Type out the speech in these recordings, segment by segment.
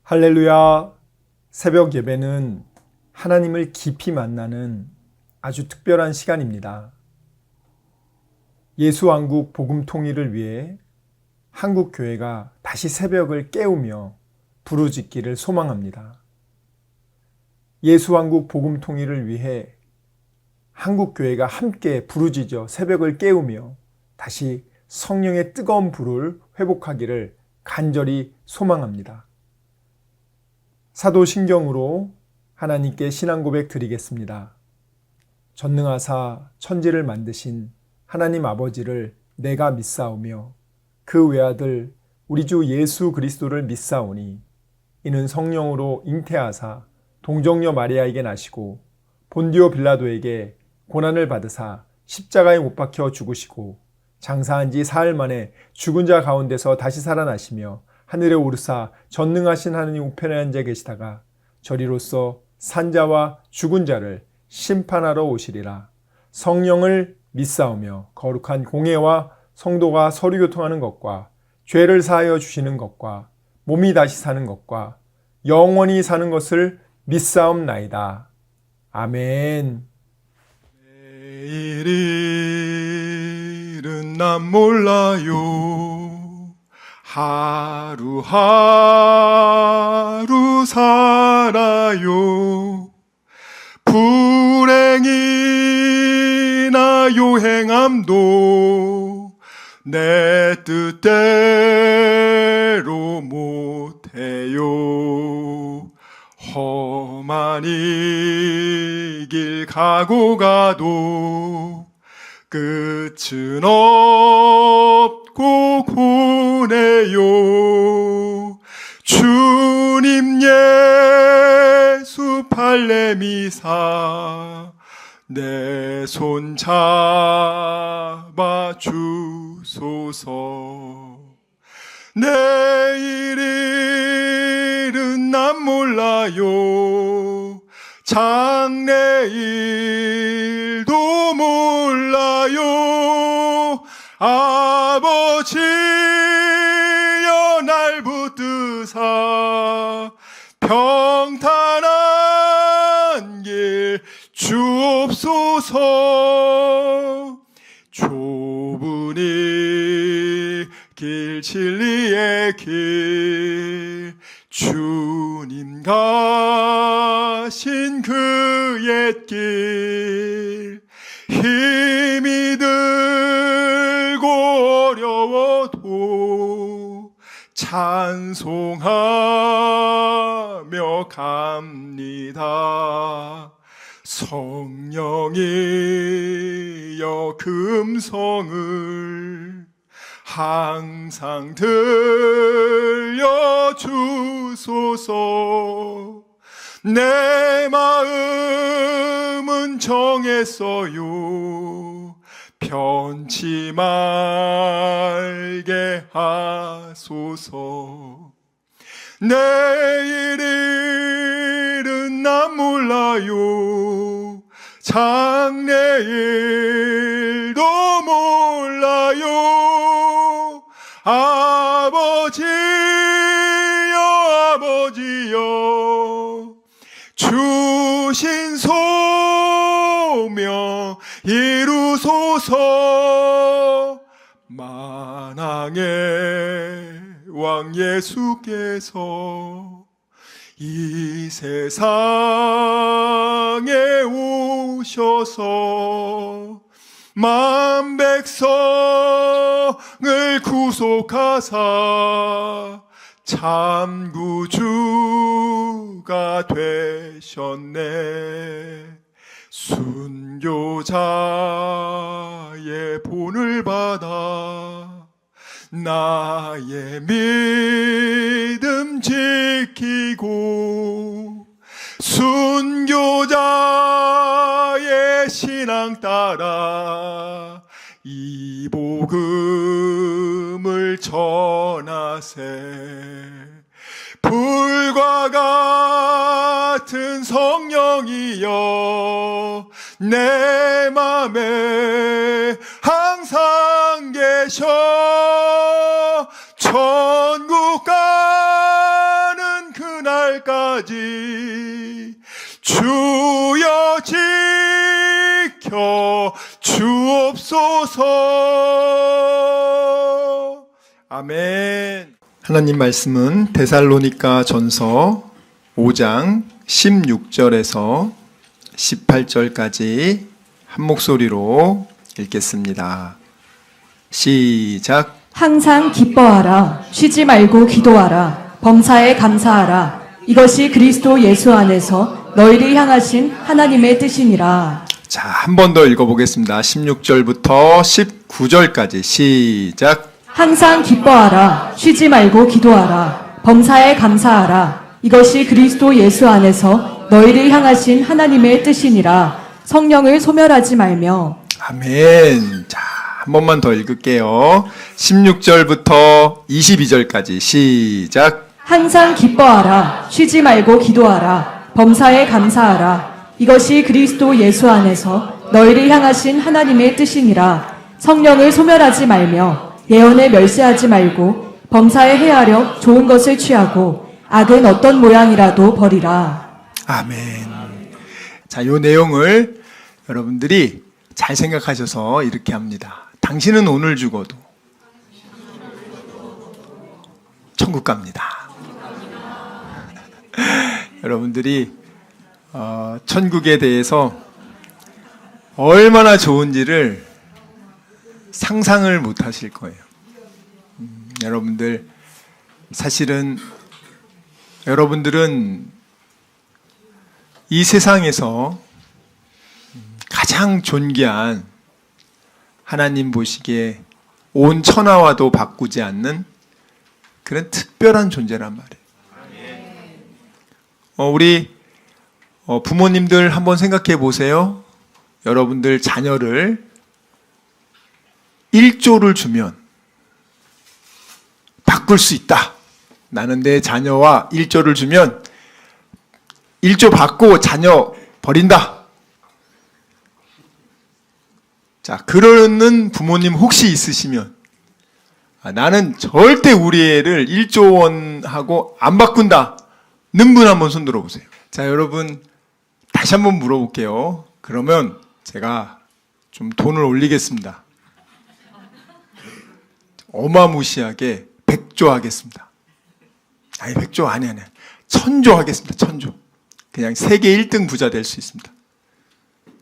할렐루야. 새벽 예배는 하나님을 깊이 만나는 아주 특별한 시간입니다. 예수왕국 복음 통일을 위해 한국교회가 다시 새벽을 깨우며 부르짖기를 소망합니다. 예수왕국 복음 통일을 위해 한국교회가 함께 부르짖어 새벽을 깨우며 다시 성령의 뜨거운 불을 회복하기를 간절히 소망합니다. 사도신경으로 하나님께 신앙 고백 드리겠습니다. 전능하사 천지를 만드신 하나님 아버지를 내가 믿사오며 그 외아들 우리 주 예수 그리스도를 믿사오니 이는 성령으로 잉태하사 동정녀 마리아에게 나시고 본디오 빌라도에게 고난을 받으사 십자가에 못 박혀 죽으시고 장사한 지 사흘 만에 죽은 자 가운데서 다시 살아나시며 하늘에 오르사 전능하신 하느님 우편에 앉아 계시다가 저리로서 산자와 죽은 자를 심판하러 오시리라. 성령을 믿사오며 거룩한 공회와 성도가 서로 교통하는 것과 죄를 사하여 주시는 것과 몸이 다시 사는 것과 영원히 사는 것을 믿사옵나이다. 아멘. 내일은 난 몰라요. 하루하루 살아요. 불행이나 요행함도 내 뜻대로 못해요. 험한 이 길 가고 가도 끝은 없고 고네요. 주님 예수 발레미사 내 손 잡아 주소서. 내일은 난 몰라요. 장래일도 몰라요. 아버지여 날 붙드사 평탄한 길 주옵소서. 좁으니 길 진리의 길 주님 가신 그 옛길 힘이 들고 어려워도 찬송하며 갑니다. 성령이여 금성을 항상 들려주소서. 내 마음은 정했어요. 변치 말게 하소서. 내일은 난 몰라요. 장래일도 몰라요. 아버지여 아버지여 주신 소명 이루소서. 만왕의 왕 예수께서 이 세상에 오셔서 만 백성을 구속하사 참 구주가 되셨네. 순교자의 본을 받아 나의 믿음 지키고 순교자의 신앙 따라 이 복음을 전하세. 불과 같은 성령이여 내 맘에 항상 계셔. 천국 가는 그 날까지 주여 지켜 주옵소서. 아멘. 하나님 말씀은 데살로니가 전서 5장 16절에서 18절까지 한 목소리로 읽겠습니다. 시작. 항상 기뻐하라. 쉬지 말고 기도하라. 범사에 감사하라. 이것이 그리스도 예수 안에서 너희를 향하신 하나님의 뜻이니라. 자, 한 번 더 읽어보겠습니다. 16절부터 19절까지 시작. 항상 기뻐하라. 쉬지 말고 기도하라. 범사에 감사하라. 이것이 그리스도 예수 안에서 너희를 향하신 하나님의 뜻이니라. 성령을 소멸하지 말며. 아멘. 자, 한 번만 더 읽을게요. 16절부터 22절까지 시작. 항상 기뻐하라. 쉬지 말고 기도하라. 범사에 감사하라. 이것이 그리스도 예수 안에서 너희를 향하신 하나님의 뜻이니라. 성령을 소멸하지 말며 예언에 멸시하지 말고 범사에 해하려 좋은 것을 취하고 악은 어떤 모양이라도 버리라. 아멘. 자, 요 내용을 여러분들이 잘 생각하셔서 이렇게 합니다. 당신은 오늘 죽어도 천국 갑니다. 여러분들이 천국에 대해서 얼마나 좋은지를 상상을 못 하실 거예요. 여러분들, 사실은 여러분들은 이 세상에서 가장 존귀한, 하나님 보시기에 온 천하와도 바꾸지 않는 그런 특별한 존재란 말이에요. 우리 부모님들 한번 생각해 보세요. 여러분들 자녀를 1조를 주면 바꿀 수 있다. 나는 내 자녀와 1조를 주면 1조 받고 자녀 버린다. 자, 그러는 부모님 혹시 있으시면 나는 절대 우리 애를 1조 원하고 안 바꾼다 는 분 한번 손 들어보세요. 자, 여러분 다시 한번 물어볼게요. 그러면 제가 좀 돈을 올리겠습니다. 어마무시하게 100조 하겠습니다. 아니, 100조 아니. 1000조 하겠습니다. 1000조. 그냥 세계 1등 부자 될 수 있습니다.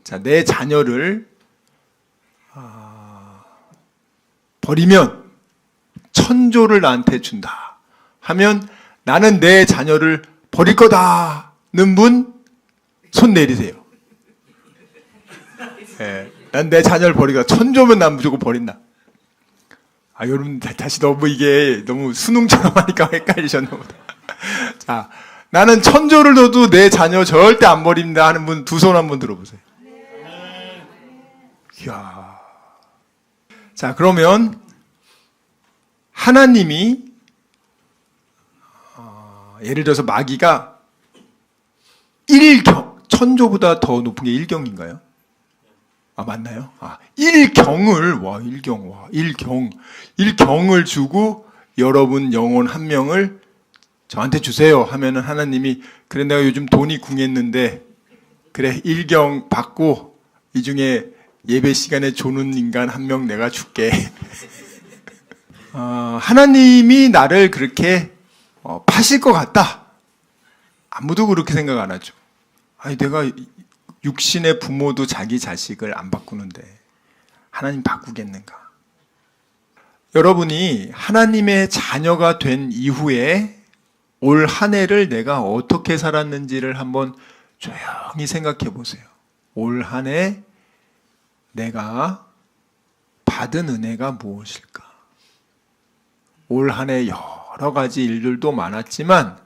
자, 내 자녀를 버리면 1000조를 나한테 준다 하면 나는 내 자녀를 버릴 거다는 분 손 내리세요. 예, 난 내 자녀를 버리거나 1000조면 난 무조건 버린다. 여러분 다시 이게 너무 수능처럼 하니까 헷갈리셨나 보다. 자, 나는 1000조를 넣어도 내 자녀 절대 안 버립니다 하는 분 두 손 한번 들어보세요. 이야. 자, 그러면 하나님이 예를 들어서 마귀가 1000조보다 더 높은 게 1경인가요? 맞나요? 1경을 주고 여러분 영혼 한 명을 저한테 주세요 하면은 하나님이 그래, 내가 요즘 돈이 궁했는데 그래, 1경 받고 이 중에 예배 시간에 조는 인간 한 명 내가 줄게. 하나님이 나를 그렇게 파실 것 같다. 아무도 그렇게 생각 안 하죠. 내가 육신의 부모도 자기 자식을 안 바꾸는데 하나님 바꾸겠는가? 여러분이 하나님의 자녀가 된 이후에 올 한 해를 내가 어떻게 살았는지를 한번 조용히 생각해 보세요. 올 한 해 내가 받은 은혜가 무엇일까? 올 한 해 여러 가지 일들도 많았지만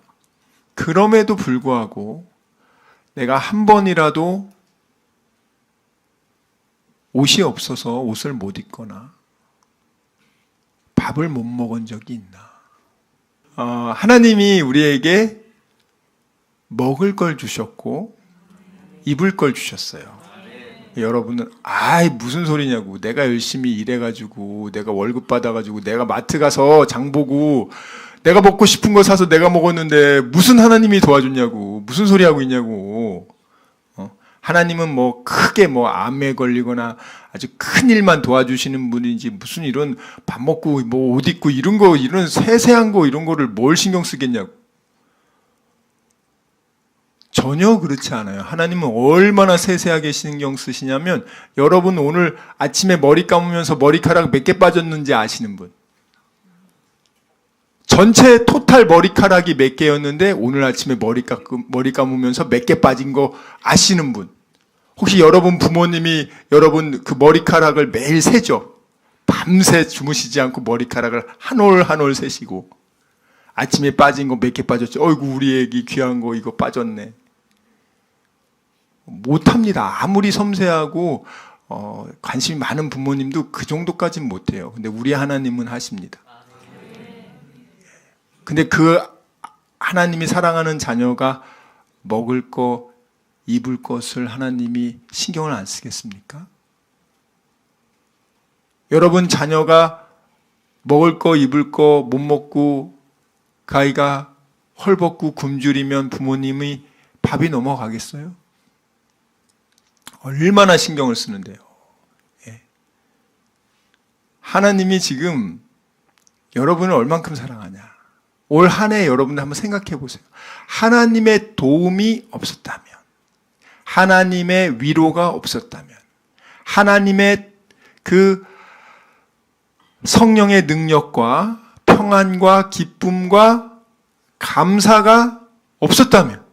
그럼에도 불구하고 내가 한 번이라도 옷이 없어서 옷을 못 입거나 밥을 못 먹은 적이 있나? 하나님이 우리에게 먹을 걸 주셨고 입을 걸 주셨어요. 여러분은 무슨 소리냐고, 내가 열심히 일해가지고 내가 월급 받아가지고 내가 마트 가서 장 보고 내가 먹고 싶은 거 사서 내가 먹었는데 무슨 하나님이 도와줬냐고, 무슨 소리 하고 있냐고. 하나님은 뭐 크게 뭐 암에 걸리거나 아주 큰 일만 도와주시는 분인지 무슨 이런 밥 먹고 뭐 옷 입고 이런 거, 이런 세세한 거 이런 거를 뭘 신경 쓰겠냐고. 전혀 그렇지 않아요. 하나님은 얼마나 세세하게 신경 쓰시냐면, 여러분 오늘 아침에 머리 감으면서 머리카락 몇 개 빠졌는지 아시는 분? 전체 토탈 머리카락이 몇 개였는데 오늘 아침에 머리 감으면서 몇 개 빠진 거 아시는 분? 혹시 여러분 부모님이 여러분 그 머리카락을 매일 세죠? 밤새 주무시지 않고 머리카락을 한 올 한 올 세시고, 아침에 빠진 거 몇 개 빠졌죠? 어이구 우리 애기 귀한 거 이거 빠졌네. 못합니다. 아무리 섬세하고 관심이 많은 부모님도 그 정도까지는 못해요. 근데 우리 하나님은 하십니다. 근데 그 하나님이 사랑하는 자녀가 먹을 거, 입을 것을 하나님이 신경을 안 쓰겠습니까? 여러분 자녀가 먹을 거, 입을 거 못 먹고 그 아이가 헐벗고 굶주리면 부모님이 밥이 넘어가겠어요? 얼마나 신경을 쓰는데요. 예. 하나님이 지금 여러분을 얼만큼 사랑하냐. 올 한 해 여러분들 한번 생각해 보세요. 하나님의 도움이 없었다면, 하나님의 위로가 없었다면, 하나님의 그 성령의 능력과 평안과 기쁨과 감사가 없었다면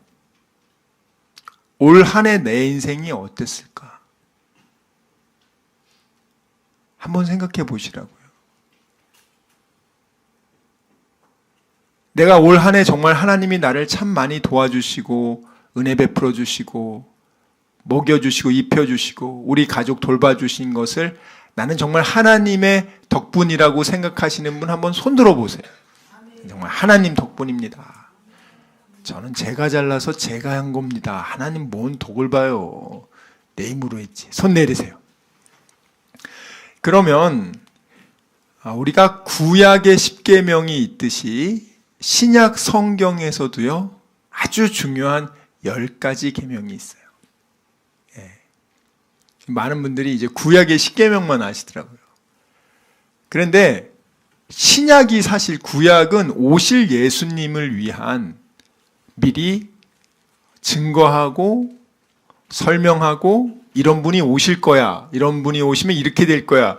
올 한 해 내 인생이 어땠을까? 한번 생각해 보시라고요. 내가 올 한 해 정말 하나님이 나를 참 많이 도와주시고 은혜 베풀어 주시고 먹여주시고 입혀주시고 우리 가족 돌봐주신 것을 나는 정말 하나님의 덕분이라고 생각하시는 분 한번 손들어 보세요. 정말 하나님 덕분입니다. 저는 제가 잘나서 제가 한 겁니다. 하나님 뭔 덕을 봐요. 내 힘으로 했지. 손 내리세요. 그러면 우리가 구약의 십계명이 있듯이 신약 성경에서도요, 아주 중요한 10가지 계명이 있어요. 예. 많은 분들이 이제 구약의 십계명만 아시더라고요. 그런데 신약이 사실, 구약은 오실 예수님을 위한 미리 증거하고 설명하고 이런 분이 오실 거야, 이런 분이 오시면 이렇게 될 거야,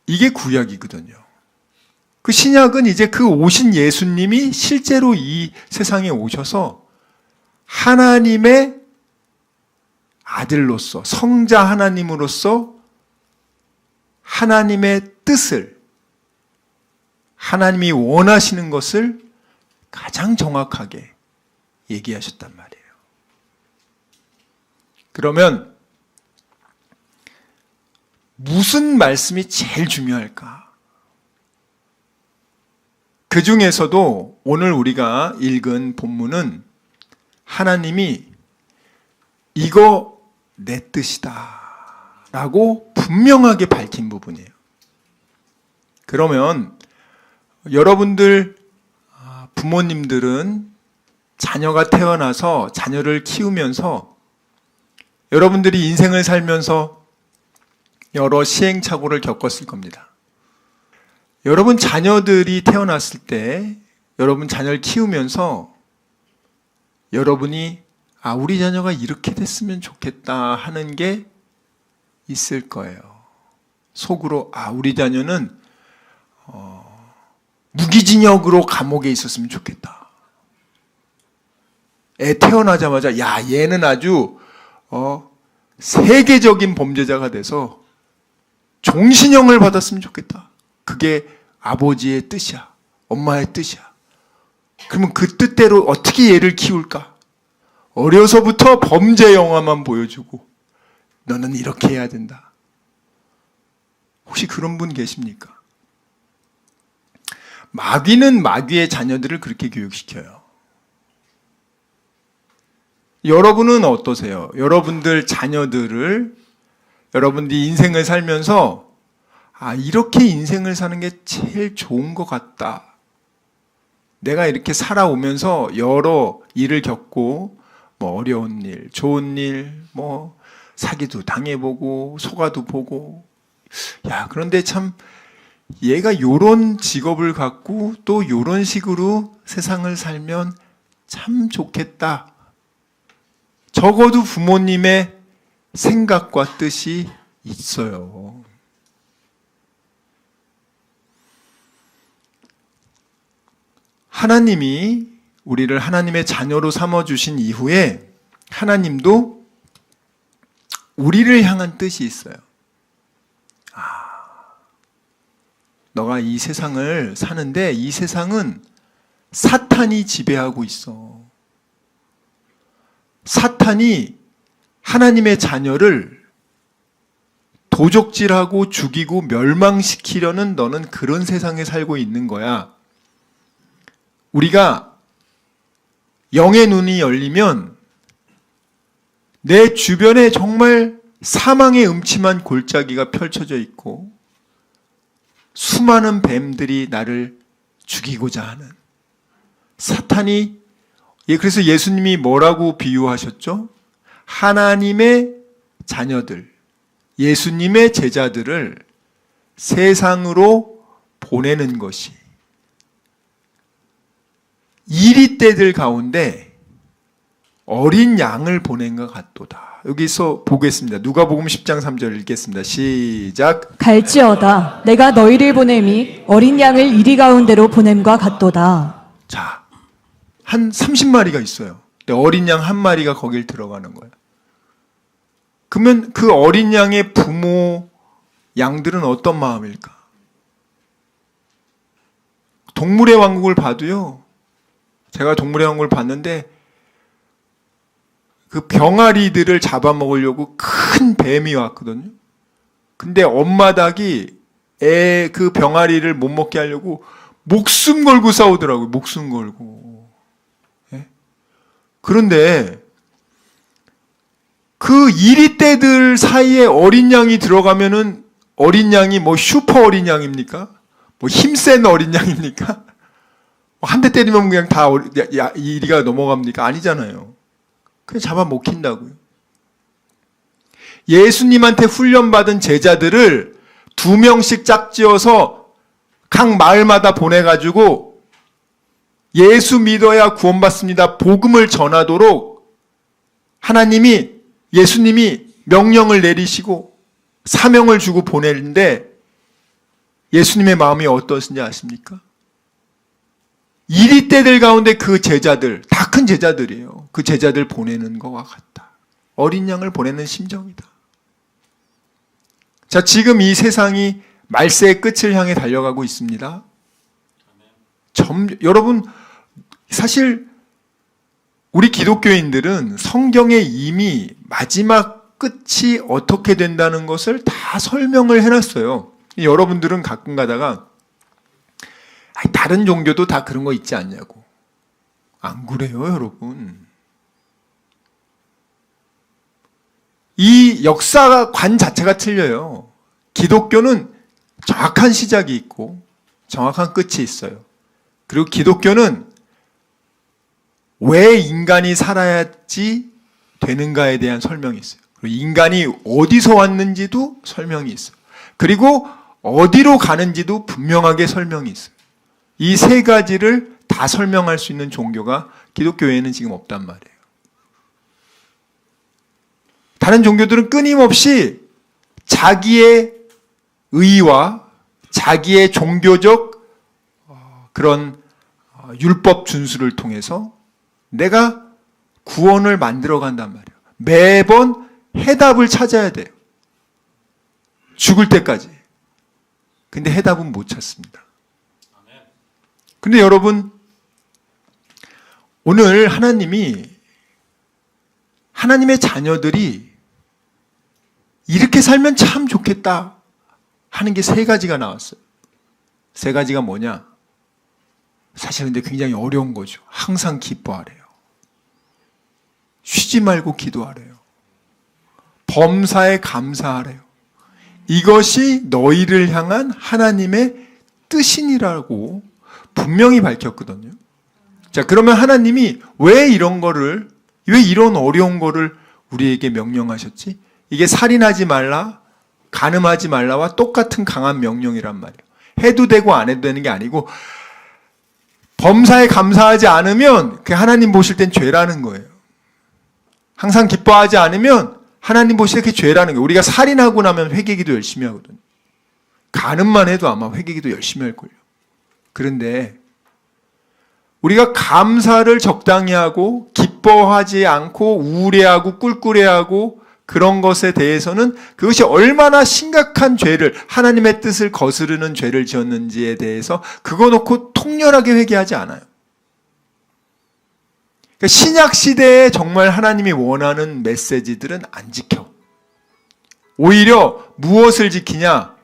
이게 구약이거든요. 그 신약은 이제 그 오신 예수님이 실제로 이 세상에 오셔서 하나님의 아들로서, 성자 하나님으로서 하나님의 뜻을, 하나님이 원하시는 것을 가장 정확하게 얘기하셨단 말이에요. 그러면 무슨 말씀이 제일 중요할까? 그 중에서도 오늘 우리가 읽은 본문은 하나님이 이거 내 뜻이다 라고 분명하게 밝힌 부분이에요. 그러면 여러분들 부모님들은 자녀가 태어나서 자녀를 키우면서 여러분들이 인생을 살면서 여러 시행착오를 겪었을 겁니다. 여러분 자녀들이 태어났을 때, 여러분 자녀를 키우면서 여러분이 우리 자녀가 이렇게 됐으면 좋겠다 하는 게 있을 거예요. 속으로 우리 자녀는 무기징역으로 감옥에 있었으면 좋겠다. 애 태어나자마자 얘는 아주 세계적인 범죄자가 돼서 종신형을 받았으면 좋겠다. 그게 아버지의 뜻이야. 엄마의 뜻이야. 그러면 그 뜻대로 어떻게 얘를 키울까? 어려서부터 범죄 영화만 보여주고 너는 이렇게 해야 된다. 혹시 그런 분 계십니까? 마귀는 마귀의 자녀들을 그렇게 교육시켜요. 여러분은 어떠세요? 여러분들 자녀들을, 여러분들이 인생을 살면서 이렇게 인생을 사는 게 제일 좋은 것 같다 내가 이렇게 살아오면서 여러 일을 겪고 뭐 어려운 일, 좋은 일, 뭐 사기도 당해보고 속아도 보고 야 그런데 참 얘가 요런 직업을 갖고 또 요런 식으로 세상을 살면 참 좋겠다. 적어도 부모님의 생각과 뜻이 있어요. 하나님이 우리를 하나님의 자녀로 삼아주신 이후에 하나님도 우리를 향한 뜻이 있어요. 너가 이 세상을 사는데 이 세상은 사탄이 지배하고 있어. 사탄이 하나님의 자녀를 도적질하고 죽이고 멸망시키려는 너는 그런 세상에 살고 있는 거야. 우리가 영의 눈이 열리면 내 주변에 정말 사망의 음침한 골짜기가 펼쳐져 있고 수많은 뱀들이 나를 죽이고자 하는 사탄이 그래서 예수님이 뭐라고 비유하셨죠? 하나님의 자녀들, 예수님의 제자들을 세상으로 보내는 것이 이리떼들 가운데 어린 양을 보낸 것 같도다. 여기서 보겠습니다. 누가복음 10장 3절 읽겠습니다. 시작. 갈지어다 내가 너희를 보냄이 어린 양을 이리 가운데로 보냄과 같도다. 자, 한 30마리가 있어요. 근데 어린 양 한 마리가 거길 들어가는 거예요. 그러면 그 어린 양의 부모 양들은 어떤 마음일까? 동물의 왕국을 봐도요. 제가 동물의 왕국을 봤는데 그 병아리들을 잡아먹으려고 큰 뱀이 왔거든요. 근데 엄마 닭이 그 병아리를 못 먹게 하려고 목숨 걸고 싸우더라고요. 목숨 걸고. 예? 그런데 그 이리떼들 사이에 어린 양이 들어가면은 어린 양이 뭐 슈퍼 어린 양입니까? 뭐 힘센 어린 양입니까? 한 대 때리면 그냥 다 이리가 넘어갑니까? 아니잖아요. 그냥 잡아 먹힌다고요. 예수님한테 훈련받은 제자들을 2명씩 짝지어서 각 마을마다 보내가지고 예수 믿어야 구원받습니다. 복음을 전하도록 예수님이 명령을 내리시고 사명을 주고 보내는데 예수님의 마음이 어떠신지 아십니까? 이리떼들 가운데 그 제자들, 다 큰 제자들이에요. 그 제자들 보내는 것과 같다. 어린 양을 보내는 심정이다. 자, 지금 이 세상이 말세의 끝을 향해 달려가고 있습니다. 여러분, 사실 우리 기독교인들은 성경에 이미 마지막 끝이 어떻게 된다는 것을 다 설명을 해놨어요. 여러분들은 가끔 가다가 다른 종교도 다 그런 거 있지 않냐고. 안 그래요, 여러분. 이 역사관 자체가 틀려요. 기독교는 정확한 시작이 있고 정확한 끝이 있어요. 그리고 기독교는 왜 인간이 살아야지 되는가에 대한 설명이 있어요. 그리고 인간이 어디서 왔는지도 설명이 있어요. 그리고 어디로 가는지도 분명하게 설명이 있어요. 이 세 가지를 다 설명할 수 있는 종교가 기독교에는 지금 없단 말이에요. 다른 종교들은 끊임없이 자기의 의와 자기의 종교적 그런 율법 준수를 통해서 내가 구원을 만들어 간단 말이에요. 매번 해답을 찾아야 돼요. 죽을 때까지. 근데 해답은 못 찾습니다. 근데 여러분, 오늘 하나님의 자녀들이 이렇게 살면 참 좋겠다 하는 게 3가지가 나왔어요. 3가지가 뭐냐? 사실 근데 굉장히 어려운 거죠. 항상 기뻐하래요. 쉬지 말고 기도하래요. 범사에 감사하래요. 이것이 너희를 향한 하나님의 뜻이니라고 분명히 밝혔거든요. 자, 그러면 하나님이 왜 이런 거를, 왜 이런 어려운 거를 우리에게 명령하셨지? 이게 살인하지 말라, 간음하지 말라와 똑같은 강한 명령이란 말이에요. 해도 되고 안 해도 되는 게 아니고 범사에 감사하지 않으면 그 하나님 보실 땐 죄라는 거예요. 항상 기뻐하지 않으면 하나님 보실 때 그게 죄라는 거예요. 우리가 살인하고 나면 회개기도 열심히 하거든요. 간음만 해도 아마 회개기도 열심히 할걸요. 그런데 우리가 감사를 적당히 하고 기뻐하지 않고 우울해하고 꿀꿀해하고 그런 것에 대해서는 그것이 얼마나 심각한 죄를, 하나님의 뜻을 거스르는 죄를 지었는지에 대해서 그거 놓고 통렬하게 회개하지 않아요. 그러니까 신약 시대에 정말 하나님이 원하는 메시지들은 안 지켜. 오히려 무엇을 지키냐?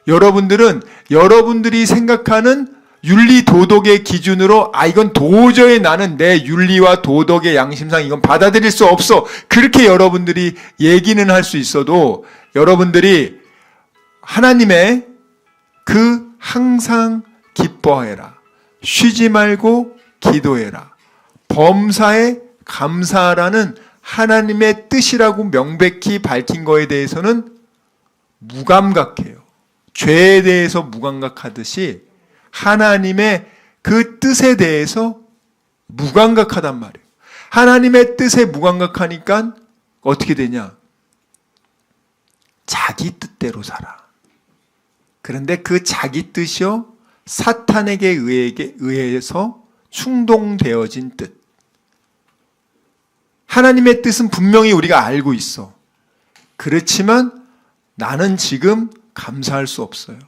여러분들이 생각하는 윤리 도덕의 기준으로 이건 도저히 나는 내 윤리와 도덕의 양심상 이건 받아들일 수 없어. 그렇게 여러분들이 얘기는 할 수 있어도 여러분들이 하나님의 그 항상 기뻐해라. 쉬지 말고 기도해라. 범사에 감사하라는 하나님의 뜻이라고 명백히 밝힌 거에 대해서는 무감각해요. 죄에 대해서 무감각하듯이 하나님의 그 뜻에 대해서 무감각하단 말이에요. 하나님의 뜻에 무감각하니까 어떻게 되냐? 자기 뜻대로 살아. 그런데 그 자기 뜻이요, 사탄에게 의해서 충동되어진 뜻. 하나님의 뜻은 분명히 우리가 알고 있어. 그렇지만 나는 지금 감사할 수 없어요.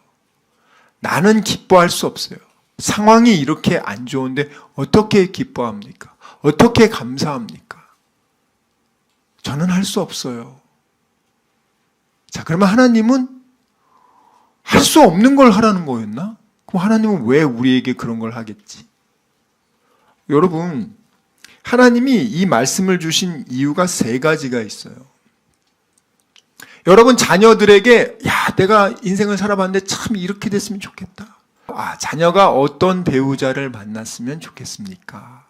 나는 기뻐할 수 없어요. 상황이 이렇게 안 좋은데 어떻게 기뻐합니까? 어떻게 감사합니까? 저는 할 수 없어요. 자, 그러면 하나님은 할 수 없는 걸 하라는 거였나? 그럼 하나님은 왜 우리에게 그런 걸 하겠지? 여러분, 하나님이 이 말씀을 주신 이유가 3가지가 있어요. 여러분 자녀들에게 내가 인생을 살아봤는데 참 이렇게 됐으면 좋겠다. 자녀가 어떤 배우자를 만났으면 좋겠습니까?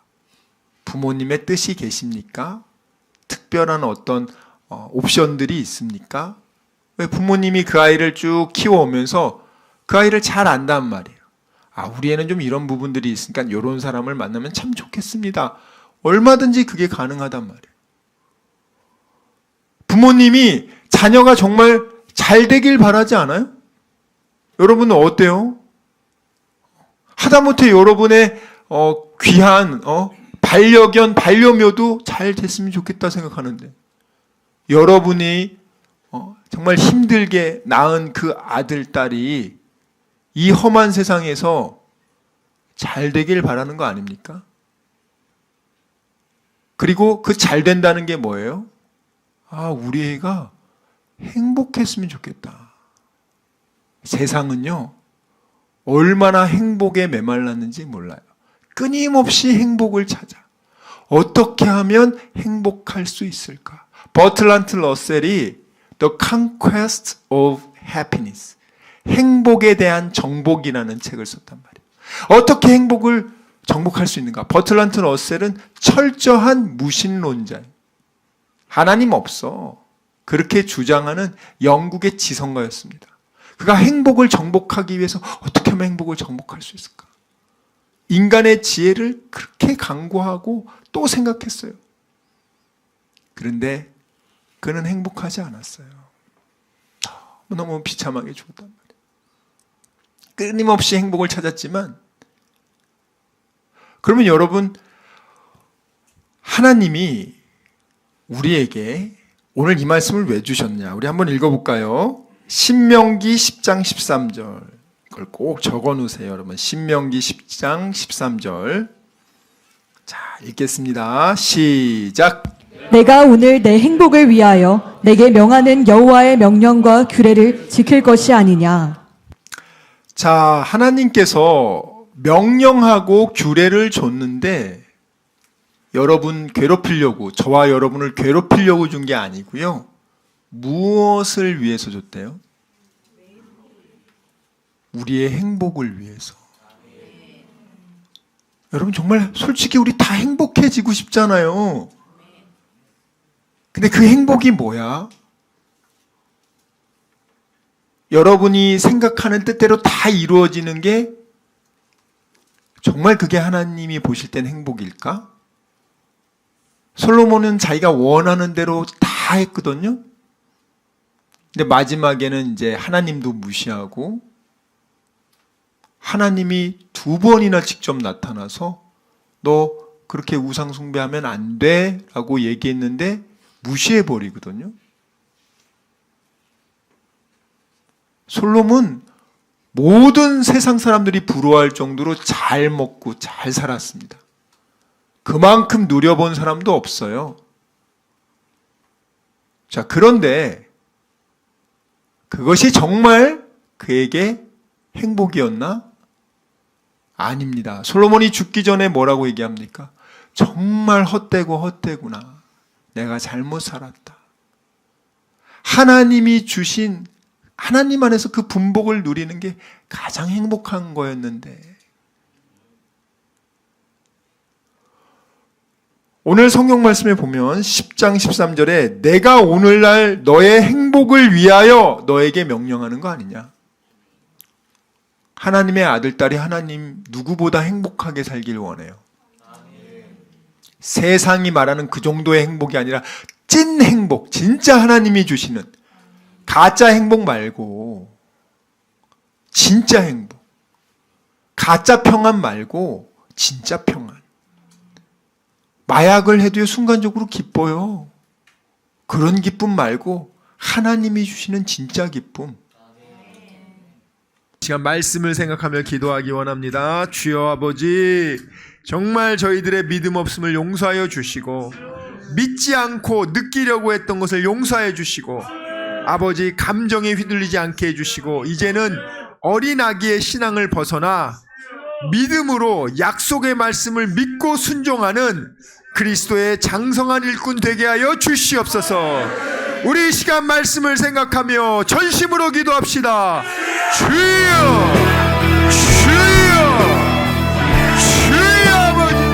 부모님의 뜻이 계십니까? 특별한 어떤 옵션들이 있습니까? 왜 부모님이 그 아이를 쭉 키워오면서 그 아이를 잘 안단 말이에요. 우리 애는 좀 이런 부분들이 있으니까 이런 사람을 만나면 참 좋겠습니다. 얼마든지 그게 가능하단 말이에요. 부모님이 자녀가 정말 잘 되길 바라지 않아요? 여러분은 어때요? 하다못해 여러분의 귀한 반려견, 반려묘도 잘 됐으면 좋겠다 생각하는데 여러분이 정말 힘들게 낳은 그 아들, 딸이 이 험한 세상에서 잘 되길 바라는 거 아닙니까? 그리고 그 잘 된다는 게 뭐예요? 우리 애가 행복했으면 좋겠다. 세상은요, 얼마나 행복에 메말랐는지 몰라요. 끊임없이 행복을 찾아. 어떻게 하면 행복할 수 있을까? 버트란트 러셀이 The Conquest of Happiness, 행복에 대한 정복이라는 책을 썼단 말이에요. 어떻게 행복을 정복할 수 있는가? 버트란트 러셀은 철저한 무신론자예요. 하나님 없어. 그렇게 주장하는 영국의 지성가였습니다. 그가 행복을 정복하기 위해서 어떻게 하면 행복을 정복할 수 있을까? 인간의 지혜를 그렇게 강구하고 또 생각했어요. 그런데 그는 행복하지 않았어요. 너무 비참하게 죽었단 말이에요. 끊임없이 행복을 찾았지만, 그러면 여러분, 하나님이 우리에게 오늘 이 말씀을 왜 주셨냐? 우리 한번 읽어볼까요? 신명기 10장 13절. 이걸 꼭 적어 놓으세요, 여러분. 신명기 10장 13절. 자, 읽겠습니다. 시작. 내가 오늘 내 행복을 위하여 내게 명하는 여호와의 명령과 규례를 지킬 것이 아니냐. 자, 하나님께서 명령하고 규례를 줬는데 여러분 괴롭히려고, 저와 여러분을 괴롭히려고 준 게 아니고요. 무엇을 위해서 줬대요? 우리의 행복을 위해서. 여러분 정말 솔직히 우리 다 행복해지고 싶잖아요. 근데 그 행복이 뭐야? 여러분이 생각하는 뜻대로 다 이루어지는 게 정말 그게 하나님이 보실 땐 행복일까? 솔로몬은 자기가 원하는 대로 다 했거든요. 근데 마지막에는 이제 하나님도 무시하고 하나님이 2번이나 직접 나타나서 너 그렇게 우상 숭배하면 안 돼 라고 얘기했는데 무시해버리거든요. 솔로몬 모든 세상 사람들이 부러워할 정도로 잘 먹고 잘 살았습니다. 그만큼 누려본 사람도 없어요. 자, 그런데 그것이 정말 그에게 행복이었나? 아닙니다. 솔로몬이 죽기 전에 뭐라고 얘기합니까? 정말 헛되고 헛되구나. 내가 잘못 살았다. 하나님이 주신 하나님 안에서 그 분복을 누리는 게 가장 행복한 거였는데 오늘 성경 말씀에 보면 10장 13절에 내가 오늘날 너의 행복을 위하여 너에게 명령하는 거 아니냐. 하나님의 아들, 딸이 하나님 누구보다 행복하게 살길 원해요. 세상이 말하는 그 정도의 행복이 아니라 찐 행복, 진짜 하나님이 주시는 가짜 행복 말고 진짜 행복, 가짜 평안 말고 진짜 평안. 마약을 해도 순간적으로 기뻐요. 그런 기쁨 말고 하나님이 주시는 진짜 기쁨. 시간 말씀을 생각하며 기도하기 원합니다. 주여 아버지, 정말 저희들의 믿음 없음을 용서하여 주시고 믿지 않고 느끼려고 했던 것을 용서해 주시고 아버지 감정에 휘둘리지 않게 해주시고 이제는 어린아기의 신앙을 벗어나 믿음으로 약속의 말씀을 믿고 순종하는 그리스도의 장성한 일꾼 되게 하여 주시옵소서. 우리 이 시간 말씀을 생각하며 전심으로 기도합시다. 주여, 주여, 주여 아버지.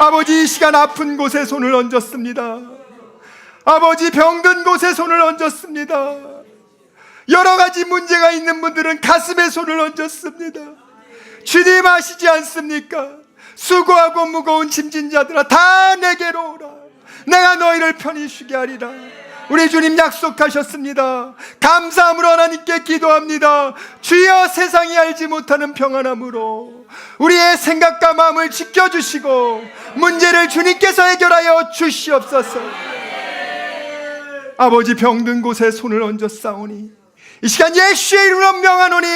아버지, 이 시간 아픈 곳에 손을 얹었습니다. 아버지, 병든 곳에 손을 얹었습니다. 여러 가지 문제가 있는 분들은 가슴에 손을 얹었습니다. 주님 아시지 않습니까? 수고하고 무거운 짐진 자들아 다 내게로 오라. 내가 너희를 편히 쉬게 하리라. 우리 주님 약속하셨습니다. 감사함으로 하나님께 기도합니다. 주여, 세상이 알지 못하는 평안함으로 우리의 생각과 마음을 지켜주시고 문제를 주님께서 해결하여 주시옵소서. 아버지, 병든 곳에 손을 얹어 싸우니 이 시간 예수의 이름으로 명하노니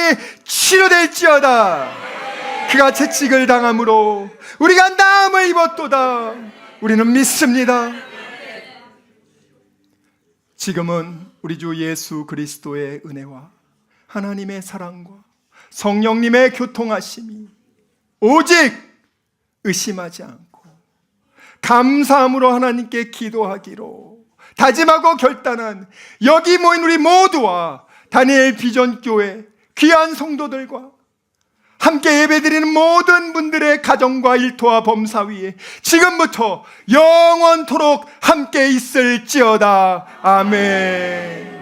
치료될지어다. 그가 채찍을 당함으로 우리가 나음을 입었도다. 우리는 믿습니다. 지금은 우리 주 예수 그리스도의 은혜와 하나님의 사랑과 성령님의 교통하심이 오직 의심하지 않고 감사함으로 하나님께 기도하기로 다짐하고 결단한 여기 모인 우리 모두와 다니엘 비전교회 귀한 성도들과 함께 예배드리는 모든 분들의 가정과 일터와 범사 위에 지금부터 영원토록 함께 있을지어다. 아멘.